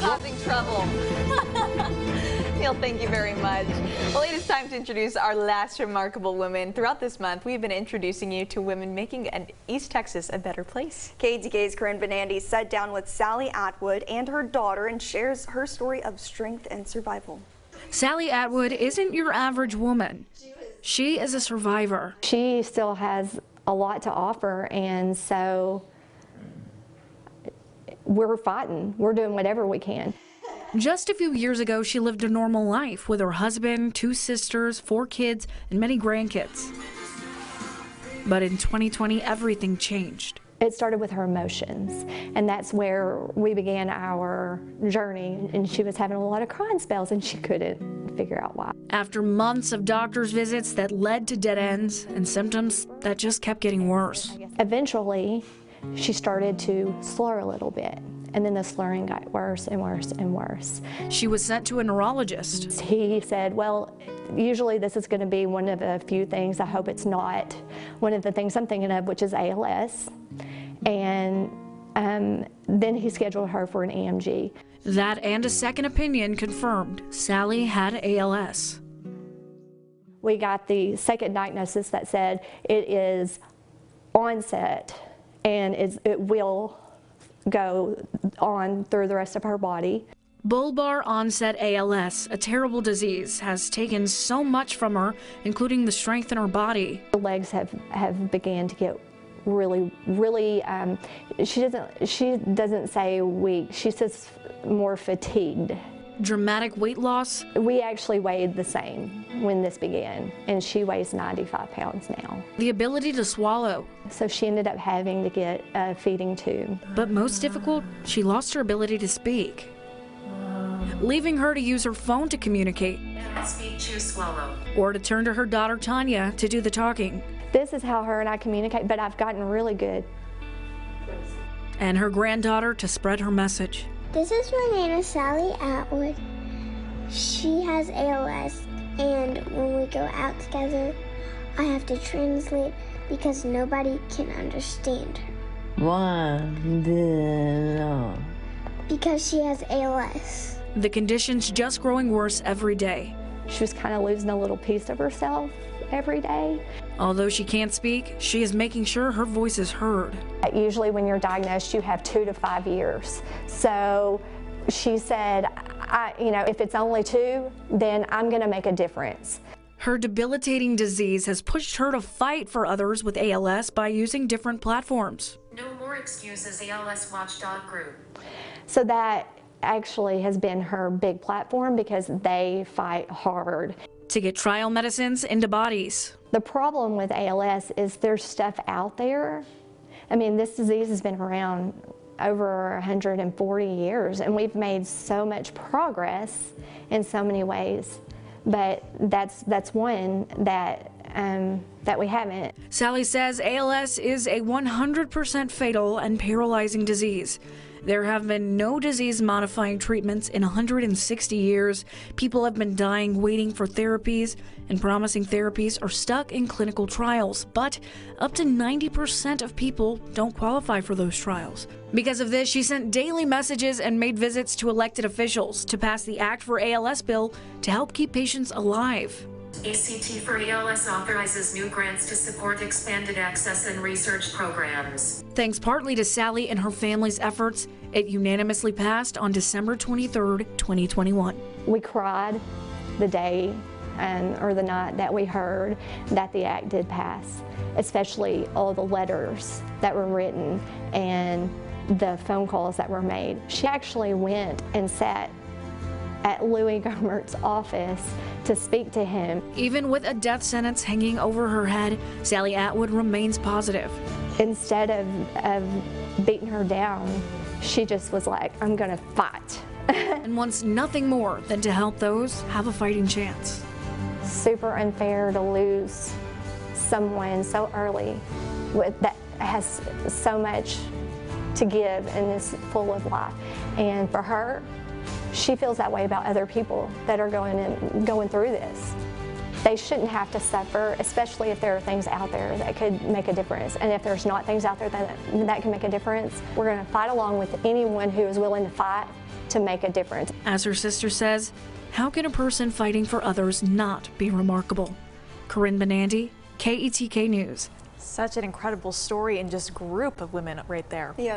causing trouble. Neil, thank you very much. Well, it is time to introduce our last remarkable woman. Throughout this month, we've been introducing you to women making East Texas a better place. KDK's Corinne Benandy sat down with Sally Atwood and her daughter and shares her story of strength and survival. Sally Atwood isn't your average woman. She is a survivor. She still has a lot to offer, and so we're fighting. We're doing whatever we can. Just a few years ago, she lived a normal life with her husband, 2 sisters, 4 kids, and many grandkids. But in 2020, everything changed. It started with her emotions, and that's where we began our journey, and she was having a lot of crying spells, and she couldn't figure out why. After months of doctor's visits that led to dead ends and symptoms that just kept getting worse. Eventually, she started to slur a little bit, and then the slurring got worse and worse and worse. She was sent to a neurologist. He said, well, usually this is going to be one of a few things. I hope it's not one of the things I'm thinking of, which is ALS. And then he scheduled her for an EMG. That and a second opinion confirmed Sally had ALS. We got the second diagnosis that said it is onset and it will go on through the rest of her body. Bulbar onset ALS, a terrible disease, has taken so much from her, including the strength in her body. The legs have began to get really, she doesn't say weak, she says more fatigued. Dramatic weight loss. We actually weighed the same when this began, and she weighs 95 pounds now. The ability to swallow. So she ended up having to get a feeding tube. But most difficult, she lost her ability to speak, leaving her to use her phone to communicate. Speak, chew, swallow. Or to turn to her daughter Tanya to do the talking. This is how her and I communicate, but I've gotten really good. And her granddaughter to spread her message. This is my name is Sally Atwood. She has ALS, and when we go out together, I have to translate because nobody can understand her. Why? Because she has ALS. The condition's just growing worse every day. She was kind of losing a little piece of herself every day. Although she can't speak, she is making sure her voice is heard. Usually when you're diagnosed, you have 2 to 5 years. So she said, if it's only 2, then I'm going to make a difference. Her debilitating disease has pushed her to fight for others with ALS by using different platforms. No more excuses, ALS Watchdog Group. So that actually has been her big platform because they fight hard to get trial medicines into bodies. The problem with ALS is there's stuff out there. I mean, this disease has been around over 140 years, and we've made so much progress in so many ways, but that's one that we haven't. Sally says ALS is a 100% fatal and paralyzing disease. There have been no disease-modifying treatments in 160 years. People have been dying waiting for therapies, and promising therapies are stuck in clinical trials. But up to 90% of people don't qualify for those trials. Because of this, she sent daily messages and made visits to elected officials to pass the Act for ALS bill to help keep patients alive. ACT for ALS authorizes new grants to support expanded access and research programs. Thanks partly to Sally and her family's efforts, it unanimously passed on December 23, 2021. We cried the day or the night that we heard that the act did pass, especially all the letters that were written and the phone calls that were made. She actually went and sat at Louis Gohmert's office to speak to him. Even with a death sentence hanging over her head, Sally Atwood remains positive. Instead of beating her down, she just was like, I'm gonna fight. And wants nothing more than to help those have a fighting chance. Super unfair to lose someone so early that has so much to give and is full of life. And for her, she feels that way about other people that are going through this. They shouldn't have to suffer, especially if there are things out there that could make a difference. And if there's not things out there that can make a difference, we're going to fight along with anyone who is willing to fight to make a difference. As her sister says, how can a person fighting for others not be remarkable? Corinne Benandy, KETK News. Such an incredible story and just group of women right there. Yeah.